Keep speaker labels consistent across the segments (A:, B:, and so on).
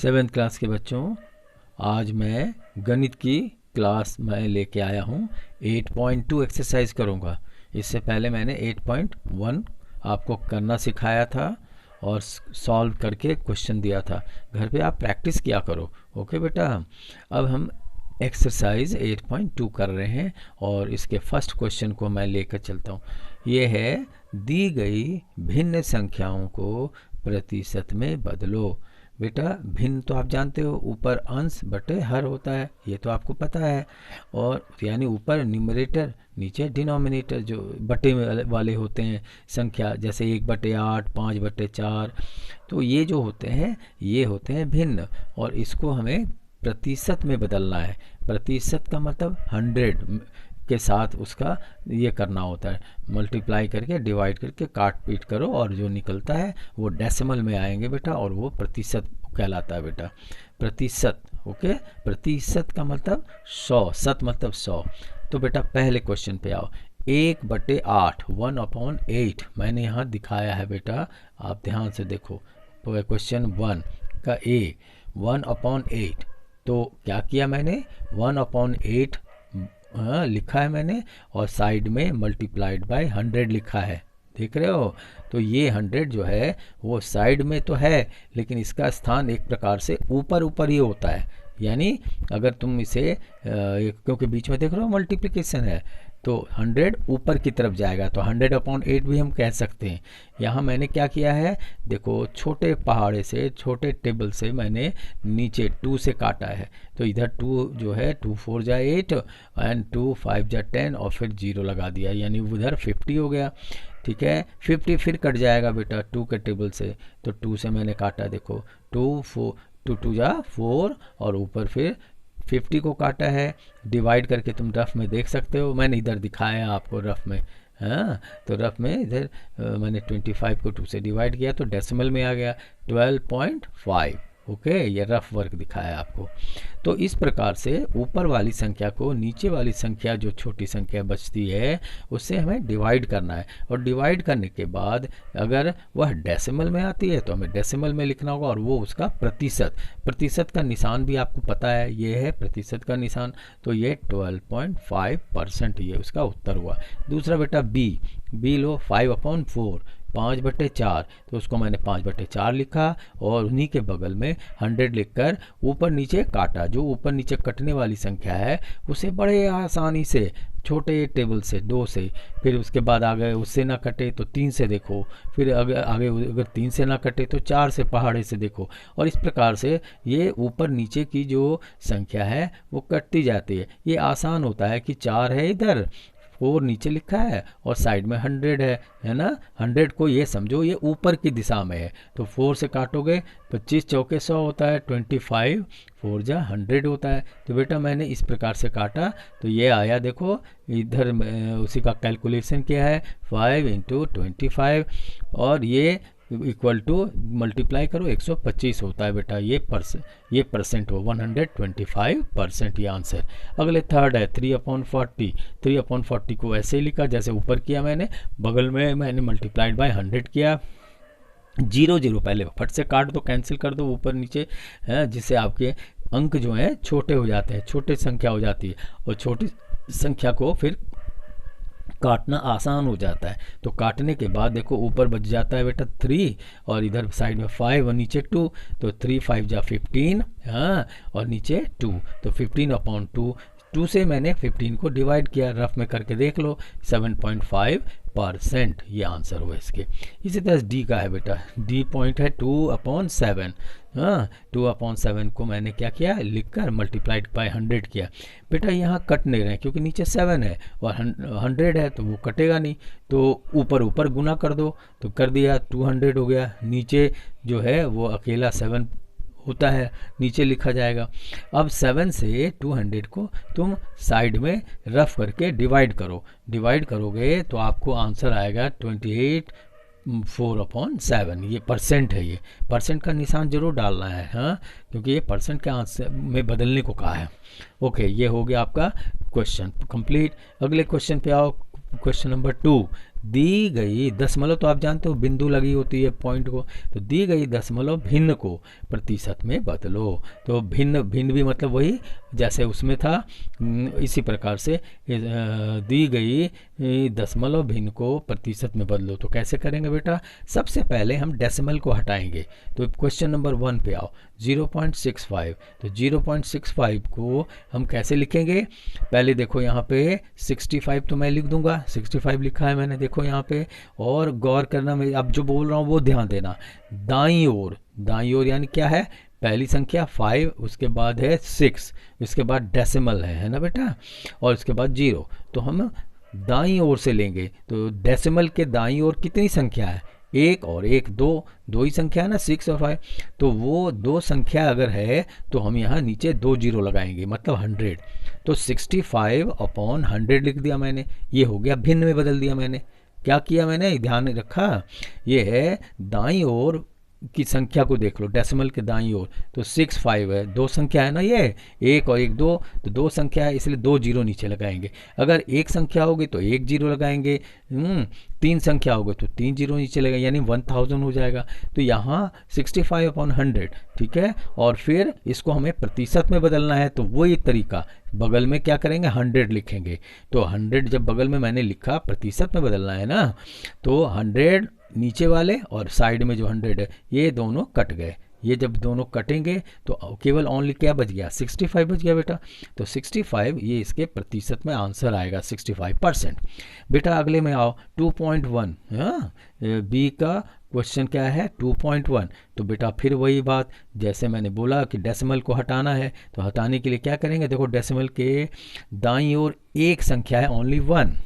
A: 7th class के बच्चों, आज मैं गणित की क्लास में लेके आया हूँ। 8.2 एक्सरसाइज करूँगा। इससे पहले मैंने 8.1 आपको करना सिखाया था और सॉल्व करके क्वेश्चन दिया था। घर पे आप प्रैक्टिस किया करो। ओके बेटा। अब हम एक्सरसाइज 8.2 कर रहे हैं और इसके फर्स्ट क्वेश्चन को मैं लेकर चलता हूँ। ये है, दी गई भिन्न संख्याओं को प्रतिशत में बदलो। बेटा भिन्न तो आप जानते हो, ऊपर अंश बटे हर होता है, ये तो आपको पता है। और यानी ऊपर न्यूमरेटर, नीचे डिनोमिनेटर जो बटे वाले होते हैं संख्या, जैसे 1/8, 5/4, तो ये जो होते हैं ये होते हैं भिन्न। और इसको हमें प्रतिशत में बदलना है। प्रतिशत का मतलब 100 के साथ उसका ये करना होता है, मल्टीप्लाई करके डिवाइड करके काट पीट करो और जो निकलता है वो डेसिमल में आएंगे बेटा, और वो प्रतिशत कहलाता है बेटा। प्रतिशत, ओके। प्रतिशत का मतलब 100, शत मतलब 100। तो बेटा पहले क्वेश्चन पे आओ। 1/8, 1/8 मैंने यहाँ दिखाया है बेटा, आप ध्यान से देखो। तो क्वेश्चन 1 का ए 1/8, तो क्या किया मैंने, 1/8 लिखा है मैंने, और साइड में मल्टीप्लाइड बाय 100 लिखा है, देख रहे हो। तो ये 100 जो है वो साइड में तो है, लेकिन इसका स्थान एक प्रकार से ऊपर ऊपर ही होता है। यानी अगर तुम इसे क्योंकि बीच में देख रहे हो मल्टीप्लिकेशन है, तो 100 ऊपर की तरफ जाएगा, तो 100/8 भी हम कह सकते हैं। यहाँ मैंने क्या किया है, देखो छोटे पहाड़े से, छोटे टेबल से मैंने नीचे 2 से काटा है। तो इधर 2 जो है 2 4 जा 8 एंड 2 5 जा 10 और फिर 0 लगा दिया, यानी उधर 50 हो गया। ठीक है, 50 फिर कट जाएगा बेटा 2 के टेबल से, तो 2 से मैंने काटा, देखो 2 2 जा 4 और ऊपर फिर 50 को काटा है। डिवाइड करके तुम रफ में देख सकते हो, मैंने इधर दिखाया आपको रफ में। हाँ, तो रफ में इधर मैंने 25 को 2 से डिवाइड किया तो डेसिमल में आ गया 12.5। ओके, ये रफ वर्क दिखाया आपको। तो इस प्रकार से ऊपर वाली संख्या को नीचे वाली संख्या, जो छोटी संख्या बचती है, उससे हमें डिवाइड करना है। और डिवाइड करने के बाद अगर वह डेसिमल में आती है तो हमें डेसिमल में लिखना होगा, और वो उसका प्रतिशत। प्रतिशत का निशान भी आपको पता है, ये है प्रतिशत का निशान। तो ये 12.5% ये उसका उत्तर हुआ। दूसरा बेटा बी लो, 5/4, 5/4, तो उसको मैंने 5/4 लिखा और उन्हीं के बगल में 100 लिखकर ऊपर नीचे काटा। जो ऊपर नीचे कटने वाली संख्या है उसे बड़े आसानी से छोटे टेबल से 2 से, फिर उसके बाद आगे उससे ना कटे तो 3 से देखो, फिर आगे अगर 3 से ना कटे तो 4 से पहाड़े से देखो। और इस प्रकार से ये ऊपर नीचे की जो संख्या है वो कटती जाती है। ये आसान होता है कि 4 है इधर, 4 नीचे लिखा है और साइड में 100 है ना। 100 को ये समझो ये ऊपर की दिशा में है, तो 4 से काटोगे 25 चौके 100 होता है, 25 4 जा 100 होता है। तो बेटा मैंने इस प्रकार से काटा तो ये आया, देखो इधर उसी का कैलकुलेशन क्या है, 5 × 25, और ये इक्वल टू मल्टीप्लाई करो 125 होता है बेटा। ये परसेंट हो 125% ये आंसर। अगले थर्ड है 3/40। 3/40 को ऐसे ही लिखा जैसे ऊपर किया मैंने, बगल में मैंने मल्टीप्लाइड बाय 100 किया। 0 पहले फट से काट दो, कैंसिल कर दो ऊपर नीचे, है, जिससे आपके अंक जो हैं छोटे हो जाते हैं, छोटे संख्या हो जाती है, और छोटी संख्या को फिर काटना आसान हो जाता है। तो काटने के बाद देखो ऊपर बच जाता है बेटा 3 और इधर साइड में 5 और नीचे 2, तो 3 5 जा 15, हाँ, और नीचे 2, तो 15/2। 2 से मैंने 15 को डिवाइड किया, रफ में करके देख लो, 7.5% ये आंसर हुआ इसके। इसी तरह डी का है बेटा, डी पॉइंट है 2/7। हाँ, 2/7 को मैंने क्या किया, लिखकर मल्टीप्लाइड बाय 100 किया। बेटा यहाँ कट नहीं रहे क्योंकि नीचे 7 है और 100 है, तो वो कटेगा नहीं, तो ऊपर ऊपर गुना कर दो, तो कर दिया 200 हो गया। नीचे जो है वो अकेला 7 होता है, नीचे लिखा जाएगा। अब 7 से 200 को तुम साइड में रफ करके डिवाइड करो, डिवाइड करोगे तो आपको आंसर आएगा 28/4/7। ये परसेंट है, ये परसेंट का निशान जरूर डालना है, हाँ, क्योंकि ये परसेंट के आंसर में बदलने को कहा है। ओके, ये हो गया आपका क्वेश्चन कंप्लीट। अगले क्वेश्चन पे आओ, क्वेश्चन नंबर 2। दी गई दशमलव तो आप जानते हो बिंदु लगी होती है पॉइंट को, तो दी गई दशमलव भिन्न को प्रतिशत में बदलो। तो भिन्न भिन्न भी मतलब वही जैसे उसमें था, इसी प्रकार से दी गई दशमलव भिन्न को प्रतिशत में बदलो। तो कैसे करेंगे बेटा, सबसे पहले हम डेसिमल को हटाएंगे। तो क्वेश्चन नंबर 1 पे आओ, 0.65। तो 0.65 को हम कैसे लिखेंगे, पहले देखो यहाँ पे 65 तो मैं लिख दूंगा, 65 लिखा है मैंने, देखो यहाँ पे। और गौर करना, मैं अब जो बोल रहा हूँ वो ध्यान देना, दाईं ओर यानी क्या है, पहली संख्या 5, उसके बाद है 6, उसके बाद डेसिमल है ना बेटा, और उसके बाद 0। तो हम दाईं ओर से लेंगे, तो डेसिमल के दाईं ओर कितनी संख्या है, 1 और 1 दो ही संख्या है ना, 6 और 5। तो वो दो संख्या अगर है तो हम यहाँ नीचे 2 जीरो लगाएंगे, मतलब 100। तो 65/100 लिख दिया मैंने, ये हो गया, भिन्न में बदल दिया मैंने। क्या किया मैंने, ध्यान रखा, ये है दाईं ओर की संख्या को देख लो, डेसिमल के दाईं ओर, तो 65 है, दो संख्या है ना, ये 1 और 1 2, तो दो संख्या है, इसलिए 2 जीरो नीचे लगाएंगे। अगर एक संख्या होगी तो 1 जीरो लगाएंगे, 3 संख्या होगी तो 3 जीरो नीचे लगाएंगे, यानी 1000 हो जाएगा। तो यहाँ 65/100, ठीक है। और फिर इसको हमें प्रतिशत में बदलना है, तो वही तरीका, बगल में क्या करेंगे, 100 लिखेंगे। तो 100 जब बगल में मैंने लिखा, प्रतिशत में बदलना है ना, तो 100 नीचे वाले और साइड में जो 100 है, ये दोनों कट गए। ये जब दोनों कटेंगे तो केवल ओनली क्या बच गया, 65 बच गया बेटा। तो 65 ये इसके प्रतिशत में आंसर आएगा, 65%। बेटा अगले में आओ, 2.1, हाँ, बी का क्वेश्चन क्या है, 2.1। तो बेटा फिर वही बात, जैसे मैंने बोला कि डेसिमल को हटाना है, तो हटाने के लिए क्या करेंगे, देखो डेसिमल के दाईं ओर एक संख्या है, ओनली 1,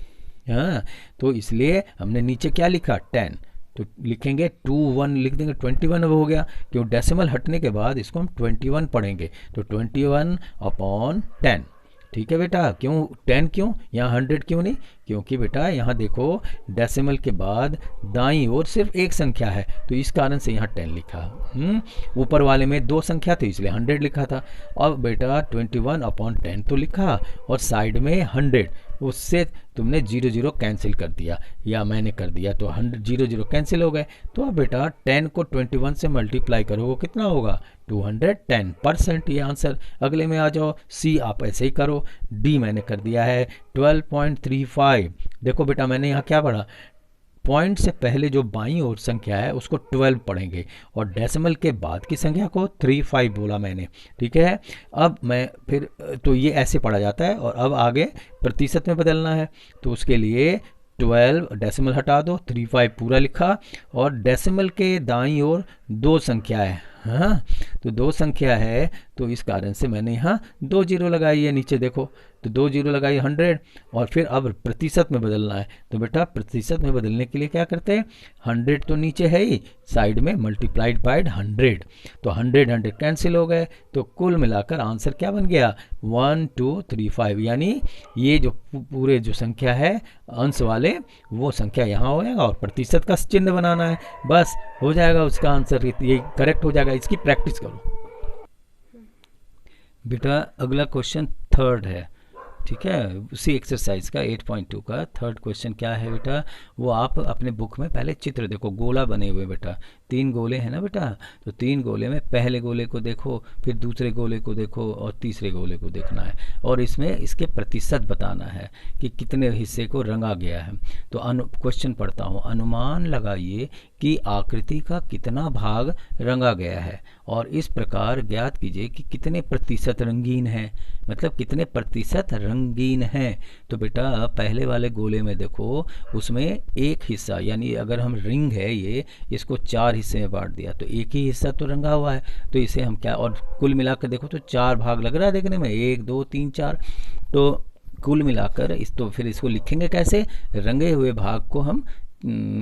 A: हाँ, तो इसलिए हमने नीचे क्या लिखा, 10। तो लिखेंगे 21 लिख देंगे, 21 अब हो गया, क्यों, डेसिमल हटने के बाद इसको हम 21 पढ़ेंगे। तो 21/10, ठीक है बेटा। क्यों 10, क्यों यहाँ 100 क्यों नहीं, क्योंकि बेटा यहाँ देखो डेसिमल के बाद दाईं ओर सिर्फ एक संख्या है, तो इस कारण से यहाँ 10 लिखा। ऊपर वाले में दो संख्या थी इसलिए 100 लिखा था। अब बेटा 21/10 तो लिखा, और साइड में 100, उससे तुमने 0 0 कैंसिल कर दिया, या मैंने कर दिया, तो 100 0 0 कैंसिल हो गए। तो अब बेटा 10 को 21 से मल्टीप्लाई करोगे कितना होगा, 210%, ये आंसर। अगले में आ जाओ, सी आप ऐसे ही करो, डी मैंने कर दिया है 12.35। देखो बेटा मैंने यहाँ क्या पढ़ा, पॉइंट से पहले जो बाईं ओर संख्या है उसको 12 पढ़ेंगे, और डेसिमल के बाद की संख्या को 35 बोला मैंने, ठीक है। अब मैं फिर, तो ये ऐसे पढ़ा जाता है, और अब आगे प्रतिशत में बदलना है, तो उसके लिए 12 डेसिमल हटा दो, 35 पूरा लिखा, और डेसिमल के दाईं ओर दो संख्या है, हाँ, तो दो संख्या है, तो इस कारण से मैंने यहाँ 2 जीरो लगाई है नीचे, देखो, तो 2 जीरो लगाई 100। और फिर अब प्रतिशत में बदलना है, तो बेटा प्रतिशत में बदलने के लिए क्या करते हैं, 100 तो नीचे है ही, साइड में मल्टीप्लाइड बाय 100, तो 100 कैंसिल हो गए। तो कुल मिलाकर आंसर क्या बन गया, 1235, यानी ये जो पूरे जो संख्या है अंश वाले, वो संख्या यहाँ हो जाएगा, और प्रतिशत का चिन्ह बनाना है, बस हो जाएगा उसका आंसर, ये करेक्ट हो जाएगा। इसकी प्रैक्टिस करो बेटा। अगला क्वेश्चन 3rd है, ठीक है, उसी एक्सरसाइज का 8.2 का 3rd क्वेश्चन क्या है बेटा, वो आप अपने बुक में पहले चित्र देखो, गोला बने हुए बेटा, 3 गोले हैं ना बेटा, तो 3 गोले में पहले गोले को देखो, फिर दूसरे गोले को देखो, और तीसरे गोले को देखना है, और इसमें इसके प्रतिशत बताना है कि कितने हिस्से को रंगा गया है। तो क्वेश्चन पढ़ता हूँ, अनुमान लगाइए कि आकृति का कितना भाग रंगा गया है, और इस प्रकार ज्ञात कीजिए कि कितने प्रतिशत रंगीन है, मतलब कितने प्रतिशत रंगीन है। तो बेटा पहले वाले गोले में देखो, उसमें एक हिस्सा, यानी अगर हम रिंग है ये, इसको 4 हिस्से में बांट दिया, तो एक ही हिस्सा तो रंगा हुआ है, तो इसे हम क्या, और कुल मिलाकर देखो तो 4 भाग लग रहा है देखने में, 1 2 3 4, तो कुल मिलाकर इस, तो फिर इसको लिखेंगे कैसे, रंगे हुए भाग को हम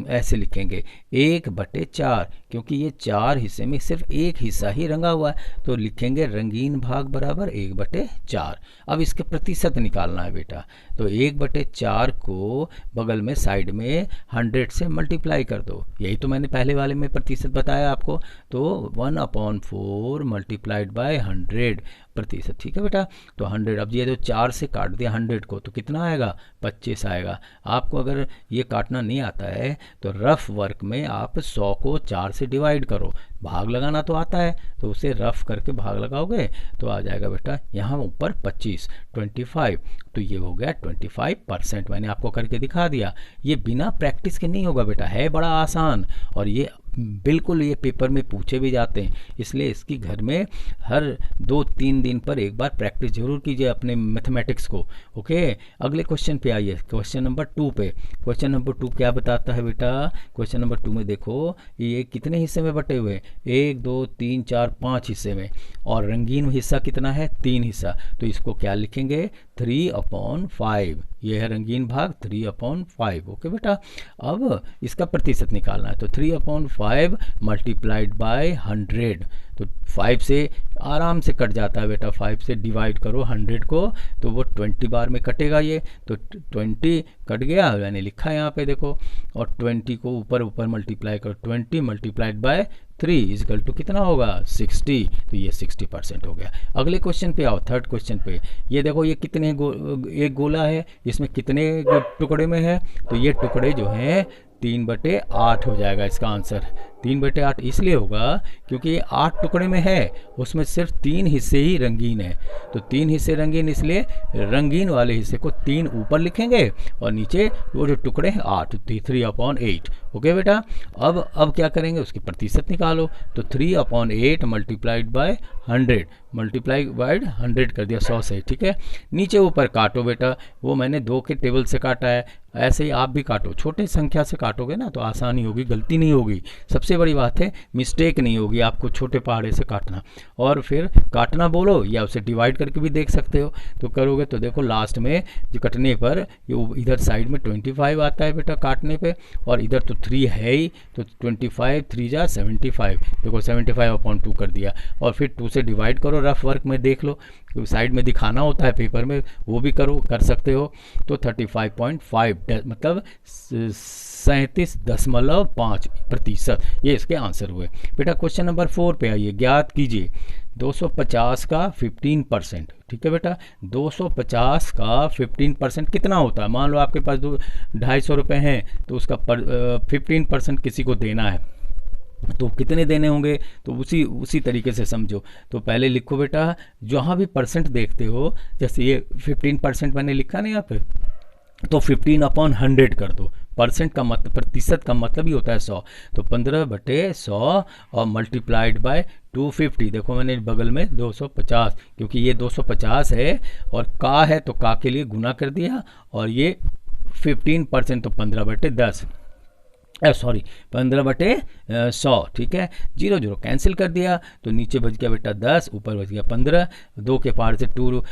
A: ऐसे लिखेंगे 1/4, क्योंकि ये 4 हिस्से में सिर्फ एक हिस्सा ही रंगा हुआ है, तो लिखेंगे रंगीन भाग बराबर 1/4। अब इसके प्रतिशत निकालना है बेटा, तो 1/4 को बगल में साइड में 100 से मल्टीप्लाई कर दो, यही तो मैंने पहले वाले में प्रतिशत बताया आपको, तो 1/4 मल्टीप्लाइड बाय 100, प्रतिशत। ठीक है बेटा, तो 100, अब ये जो 4 से काट दिया 100 को तो कितना आएगा, 25 आएगा। आपको अगर ये काटना नहीं आता है तो रफ वर्क में आप 100 को 4 से डिवाइड करो, भाग लगाना तो आता है तो उसे रफ करके भाग लगाओगे तो आ जाएगा बेटा यहाँ ऊपर 25, 25, तो ये हो गया 25%। मैंने आपको करके दिखा दिया। ये बिना प्रैक्टिस के नहीं होगा बेटा, है बड़ा आसान, और ये बिल्कुल ये पेपर में पूछे भी जाते हैं, इसलिए इसकी घर में हर 2-3 दिन पर एक बार प्रैक्टिस जरूर कीजिए अपने मैथमेटिक्स को। ओके, अगले क्वेश्चन पे आइए, क्वेश्चन नंबर 2 पे। क्वेश्चन नंबर 2 क्या बताता है बेटा, क्वेश्चन नंबर 2 में देखो ये कितने हिस्से में बटे हुए, 1 2 3 4 5 हिस्से में, और रंगीन हिस्सा कितना है, 3 हिस्सा, तो इसको क्या लिखेंगे, 3/5। ये है रंगीन भाग, 3/5। ओके बेटा, अब इसका प्रतिशत निकालना है, तो 3/5 मल्टीप्लाइड बाय 100, तो 5 से आराम से कट जाता है बेटा, 5 से डिवाइड करो 100 को तो वो 20 बार में कटेगा ये, तो 20 कट गया, मैंने लिखा है यहाँ पे देखो, और 20 को ऊपर ऊपर मल्टीप्लाई करो, 20 मल्टीप्लाइड बाय 3 इजकल टू कितना होगा, 60, तो ये 60% हो गया। अगले क्वेश्चन पे आओ, थर्ड क्वेश्चन पे। ये देखो ये कितने एक गोला है, इसमें कितने टुकड़े में है, तो ये टुकड़े जो हैं 3/8 हो जाएगा इसका आंसर। 3/8 इसलिए होगा क्योंकि ये 8 टुकड़े में है, उसमें सिर्फ 3 हिस्से ही रंगीन है, तो 3 हिस्से रंगीन, इसलिए रंगीन वाले हिस्से को 3 ऊपर लिखेंगे और नीचे वो जो टुकड़े हैं 8, 3/8। ओके बेटा, अब क्या करेंगे, उसकी प्रतिशत निकालो, तो 3/8 मल्टीप्लाइड बाय 100, मल्टीप्लाई बाय 100 कर दिया 100 से। ठीक है, नीचे ऊपर काटो बेटा, वो मैंने 2 के टेबल से काटा है, ऐसे ही आप भी काटो, छोटे संख्या से काटोगे ना तो आसानी होगी, गलती नहीं होगी। सबसे बड़ी बात है मिस्टेक नहीं होगी, आपको छोटे पहाड़े से काटना, और फिर काटना बोलो या उसे डिवाइड करके भी देख सकते हो, तो करोगे तो देखो लास्ट में जो कटने पर ये इधर साइड में 25 आता है बेटा काटने पे, और इधर तो 3 है ही, तो 25 3 जा 75, देखो 75/2 कर दिया, और फिर 2 से डिवाइड करो, रफ वर्क में देख लो, साइड में दिखाना होता है पेपर में, वो भी कर सकते हो, तो 35.5 मतलब 37.5%, ये इसके आंसर हुए। बेटा क्वेश्चन नंबर 4 पे आइए, ज्ञात कीजिए 250 का 15%। ठीक है बेटा, 250 का 15% कितना होता है, मान लो आपके पास 250 रुपये हैं, तो उसका 15% किसी को देना है, तो कितने देने होंगे, तो उसी तरीके से समझो। तो पहले लिखो बेटा, जहाँ भी परसेंट देखते हो, जैसे ये 15% मैंने लिखा ना यहाँ पे, तो 15/100 कर दो। परसेंट का मतलब, प्रतिशत का मतलब ही होता है 100, तो 15/100 और मल्टीप्लाइड बाय 250। देखो मैंने बगल में 250, क्योंकि ये 250 है और का है तो का के लिए गुना कर दिया, और ये 15% तो 15/10, सॉरी 15/100। ठीक है, 0 0 कैंसिल कर दिया, तो नीचे बच गया बेटा 10, ऊपर बच गया 15, 2 के पार से 5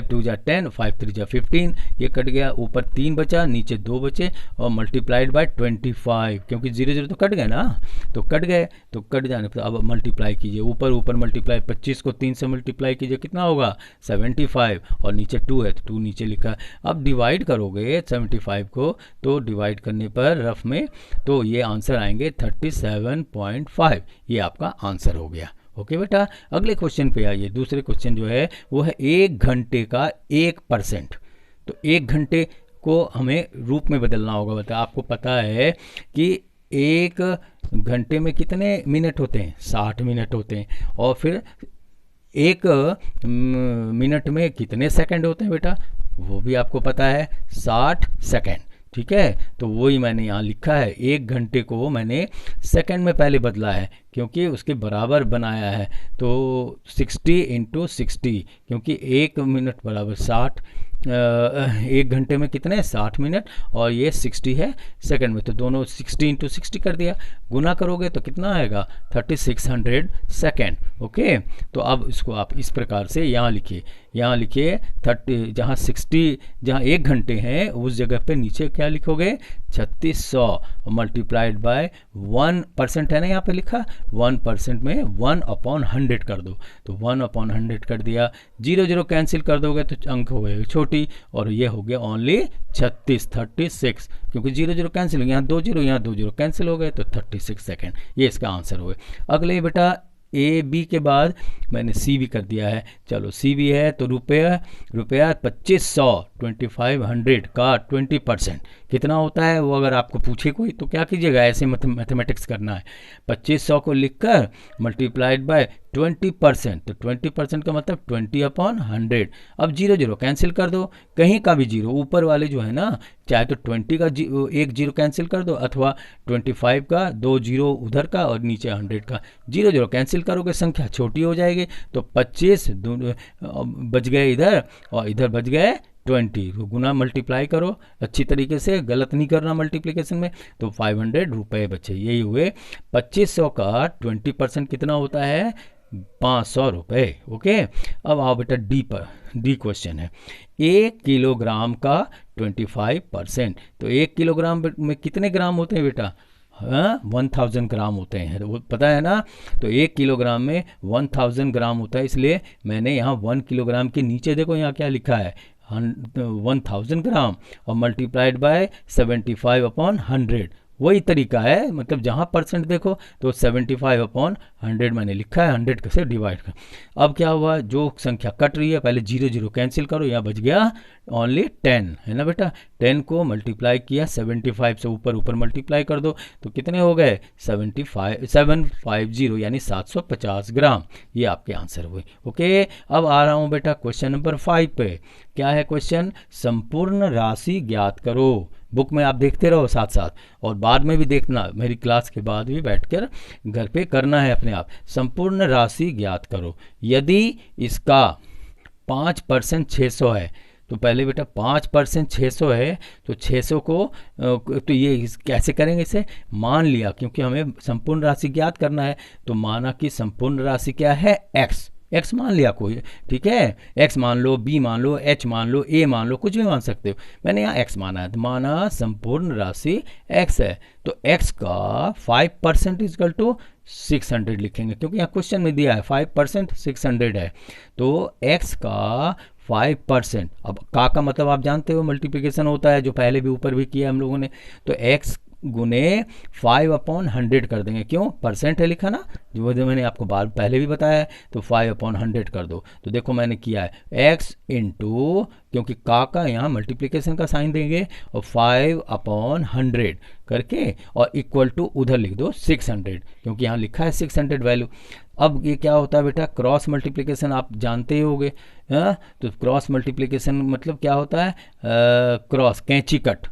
A: 2 जा 10, 5 3 जा 15, ये कट गया, ऊपर 3 बचा, नीचे 2 बचे, और मल्टीप्लाइड बाय 25, क्योंकि 0 0 तो कट गए ना, तो कट गए, तो कट जाने पर अब मल्टीप्लाई कीजिए, ऊपर मल्टीप्लाई, 25 को 3 से मल्टीप्लाई कीजिए, कितना होगा 75, और नीचे 2 है तो 2 नीचे लिखा। अब डिवाइड करोगे 75 को, तो डिवाइड करने पर रफ में तो ये आंसर आएंगे 37.5, ये आपका आंसर हो गया। ओके बेटा, अगले क्वेश्चन पे आइए। दूसरे क्वेश्चन जो है वो है 1 घंटे का 1%। तो 1 घंटे को हमें रूप में बदलना होगा। बता, आपको पता है कि 1 घंटे में कितने मिनट होते हैं, 60 मिनट होते हैं, और फिर 1 मिनट में कितने सेकंड होते हैं बेटा, वो भी आपको पता है, 60 सेकंड। ठीक है, तो वही मैंने यहाँ लिखा है, 1 घंटे को मैंने सेकंड में पहले बदला है क्योंकि उसके बराबर बनाया है, तो 60 × 60, क्योंकि 1 मिनट बराबर 60, 1 घंटे में कितने 60 मिनट, और ये 60 है सेकंड में, तो दोनों 60 × 60 कर दिया, गुना करोगे तो कितना आएगा 3600 सेकंड। ओके, तो अब इसको आप इस प्रकार से यहाँ लिखिए, 30, जहाँ 60, जहाँ 1 घंटे हैं उस जगह पे नीचे क्या लिखोगे 3600 मल्टीप्लाइड बाय 1% है ना यहाँ पे लिखा, 1% में 1/100 कर दो, तो 1/100 कर दिया, 0 0 कैंसिल कर दोगे तो अंक हो गए छोटी, और ये हो गया ओनली 36, क्योंकि 0 0 कैंसिल हो गया, यहाँ 2 0 यहाँ 2 0 कैंसिल हो गए, तो 36 सेकेंड, ये इसका आंसर हो गया। अगले बेटा ए बी के बाद मैंने सी भी कर दिया है। चलो सी भी है तो रुपया 2500 2500 का 20% कितना होता है, वो अगर आपको पूछे कोई तो क्या कीजिएगा, ऐसे मैथमेटिक्स करना है। 2500 को लिखकर मल्टीप्लाइड बाय 20%, तो 20% का मतलब 20/100। अब 0 0 कैंसिल कर दो, कहीं का भी जीरो, ऊपर वाले जो है ना, चाहे तो 20 का एक जीरो कैंसिल कर दो, अथवा 25 का 2 जीरो उधर का और नीचे 100 का 0 0 कैंसिल करोगे, संख्या छोटी हो जाएगी। तो 25 बच गए इधर और इधर बच गए 20, तो गुना मल्टीप्लाई करो अच्छी तरीके से, गलत नहीं करना मल्टीप्लिकेशन में। तो 500 रुपये बचे, यही हुए 2500 का 20% कितना होता है, 500 रुपये। ओके, अब आओ बेटा डी पर। डी क्वेश्चन है 1 किलोग्राम का 25%, तो 1 किलोग्राम में कितने ग्राम होते हैं बेटा, हाँ 1000 ग्राम होते हैं, तो वो पता है ना। तो 1 किलोग्राम में 1000 ग्राम होता है, इसलिए मैंने यहाँ 1 किलोग्राम के नीचे देखो यहाँ क्या लिखा है, 1000 ग्राम और मल्टीप्लाइड बाय 75/100। वही तरीका है, मतलब जहाँ परसेंट देखो तो 75/100 मैंने लिखा है, 100 से डिवाइड कर। अब क्या हुआ, जो संख्या कट रही है पहले 0 0 कैंसिल करो, यहाँ बच गया ओनली 10 है ना बेटा। 10 को मल्टीप्लाई किया 75 से, ऊपर ऊपर मल्टीप्लाई कर दो तो कितने हो गए 750 यानी 750 ग्राम। ये आपके आंसर हुए। ओके, अब आ रहा हूँ बेटा क्वेश्चन नंबर 5 पे। क्या है क्वेश्चन, संपूर्ण राशि ज्ञात करो। बुक में आप देखते रहो साथ साथ, और बाद में भी देखना, मेरी क्लास के बाद भी बैठकर घर पे करना है अपने आप। संपूर्ण राशि ज्ञात करो, यदि इसका 5% 600 है, तो पहले बेटा 5% 600 है, तो 600 को तो ये कैसे करेंगे, इसे मान लिया, क्योंकि हमें संपूर्ण राशि ज्ञात करना है, तो माना कि संपूर्ण राशि क्या है, एक्स मान लिया कोई, ठीक है, एक्स मान लो, बी मान लो, एच मान लो, ए मान लो, कुछ भी मान सकते हो। मैंने यहाँ एक्स माना है, तो माना संपूर्ण राशि एक्स है, तो एक्स का 5% इक्वल टू 600 लिखेंगे, क्योंकि यहाँ क्वेश्चन में दिया है 5% 600 है, तो एक्स का 5%। अब का मतलब आप जानते हो मल्टीप्लिकेशन होता है, जो पहले भी ऊपर भी किया हम लोगों ने, तो एक्स गुने 5/100 कर देंगे, क्यों, परसेंट है लिखा ना, जो मैंने आपको बार पहले भी बताया है, तो 5/100 कर दो। तो देखो मैंने किया है x इंटू, क्योंकि का यहाँ मल्टीप्लिकेशन का साइन देंगे, और 5/100 करके और इक्वल टू उधर लिख दो 600, क्योंकि यहाँ लिखा है 600 वैल्यू। अब ये क्या होता है बेटा, क्रॉस मल्टीप्लिकेशन आप जानते ही होंगे, तो क्रॉस मल्टीप्लिकेशन मतलब क्या होता है, क्रॉस कैंची कट,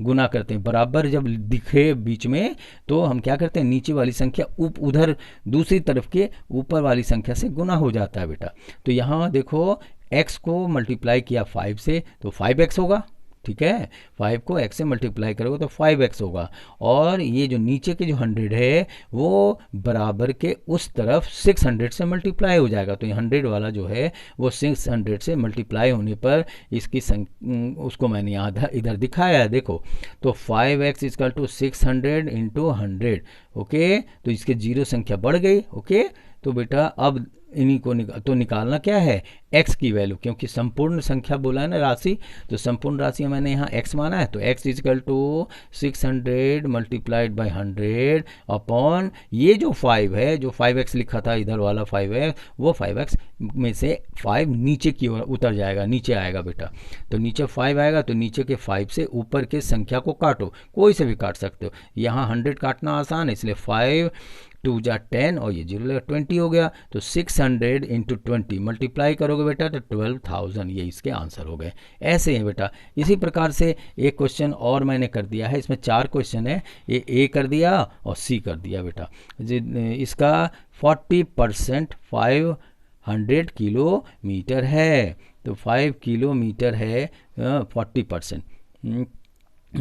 A: गुना करते हैं, बराबर जब दिखे बीच में तो हम क्या करते हैं, नीचे वाली संख्या उधर दूसरी तरफ के ऊपर वाली संख्या से गुना हो जाता है बेटा। तो यहाँ देखो x को मल्टीप्लाई किया 5 से तो 5x होगा, ठीक है, 5 को x से मल्टीप्लाई करोगे तो 5x होगा, और ये जो नीचे के जो 100 है वो बराबर के उस तरफ 600 से मल्टीप्लाई हो जाएगा, तो ये 100 वाला जो है वो 600 से मल्टीप्लाई होने पर इसकी उसको मैंने यहाँ इधर दिखाया है, देखो, तो 5x equal to 600 into 100। Okay, तो इसके जीरो संख्या बढ़ गई। ओके, तो बेटा अब इन्हीं को निकालना क्या है, x की वैल्यू, क्योंकि संपूर्ण संख्या बोला है ना राशि, तो संपूर्ण राशि मैंने यहाँ x माना है, तो x equal to 600 multiplied by 100 upon ये जो 5 है, जो 5x लिखा था इधर वाला 5x, वो 5x में से 5 नीचे की ओर उतर जाएगा, नीचे आएगा बेटा, तो नीचे 5 आएगा, तो नीचे के 5 से ऊपर के संख्या को काटो, कोई से भी काट सकते हो, यहाँ 100 काटना आसान है, इसलिए 5 2 जा 10 और ये 0 लगा 20 हो गया, तो 600 इंटू 20 मल्टीप्लाई करोगे बेटा तो 12,000, ये इसके आंसर हो गए। ऐसे हैं बेटा। इसी प्रकार से एक क्वेश्चन और मैंने कर दिया है, इसमें 4 क्वेश्चन है, ये ए कर दिया और सी कर दिया बेटा। इसका 40% 500 किलोमीटर है, तो 5 किलोमीटर है 40%।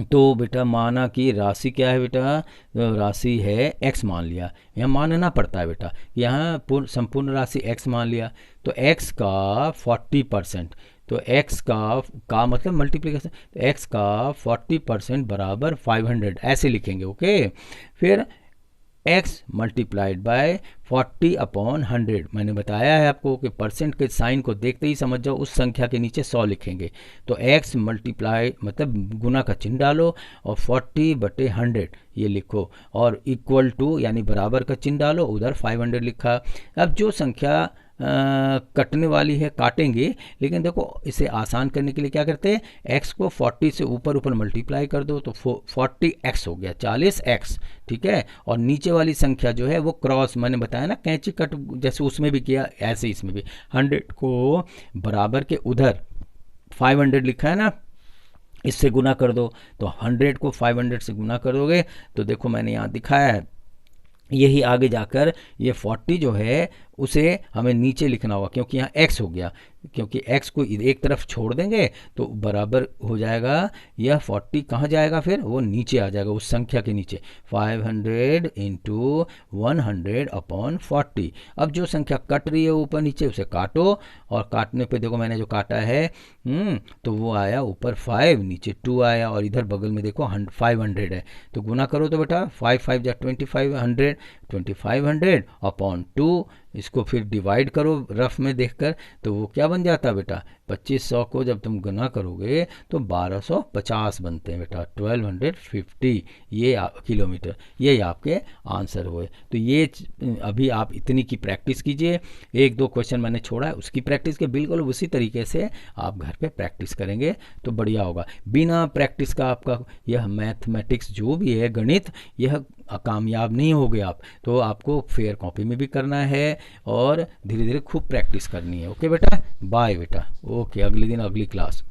A: तो बेटा माना कि राशि क्या है बेटा, राशि है x मान लिया, यहाँ मानना पड़ता है बेटा, यहाँ संपूर्ण राशि x मान लिया, तो x का 40%, तो x का मतलब मल्टीप्लिकेशन, तो x का 40% बराबर 500 ऐसे लिखेंगे। ओके, फिर x मल्टीप्लाइड बाय 40 अपॉन 100। मैंने बताया है आपको कि परसेंट के साइन को देखते ही समझ जाओ उस संख्या के नीचे 100 लिखेंगे। तो x मल्टीप्लाई मतलब गुना का चिन्ह डालो और 40/100 ये लिखो और इक्वल टू यानी बराबर का चिन्ह डालो, उधर 500 लिखा। अब जो संख्या कटने वाली है काटेंगे, लेकिन देखो इसे आसान करने के लिए क्या करते हैं, x को 40 से ऊपर ऊपर मल्टीप्लाई कर दो तो 40x हो गया, 40x। ठीक है, और नीचे वाली संख्या जो है वो क्रॉस, मैंने बताया ना कैंची कट जैसे उसमें भी किया ऐसे इसमें भी 100 को बराबर के उधर 500 लिखा है ना, इससे गुना कर दो। तो 100 को 500 से गुना कर दोगे तो देखो मैंने यहाँ दिखाया है, यही आगे जाकर ये 40 जो है उसे हमें नीचे लिखना होगा क्योंकि यहाँ x हो गया, क्योंकि x को एक तरफ छोड़ देंगे तो बराबर हो जाएगा यह 40 कहाँ जाएगा, फिर वो नीचे आ जाएगा उस संख्या के नीचे, 500 इंटू 100 अपॉन 40। अब जो संख्या कट रही है ऊपर नीचे उसे काटो और काटने पे देखो मैंने जो काटा है तो वो आया ऊपर 5 नीचे 2 आया और इधर बगल में देखो 500 है। तो गुना करो तो बेटा 5 5 जा 2500 अपॉन 2, इसको फिर डिवाइड करो रफ में देखकर तो वो क्या बन जाता है बेटा, 2500 को जब तुम गुना करोगे तो 1250 बनते हैं बेटा, 1250 ये किलोमीटर। ये आपके आंसर हुए। तो ये अभी आप इतनी की प्रैक्टिस कीजिए, 1-2 क्वेश्चन मैंने छोड़ा है उसकी प्रैक्टिस के बिल्कुल उसी तरीके से आप घर पे प्रैक्टिस करेंगे तो बढ़िया होगा। बिना प्रैक्टिस का आपका यह मैथमेटिक्स जो भी है गणित यह कामयाब नहीं होगे आप, तो आपको फेयर कॉपी में भी करना है और धीरे धीरे खूब प्रैक्टिस करनी है। ओके बेटा, बाय बेटा, ओके, अगले दिन अगली क्लास।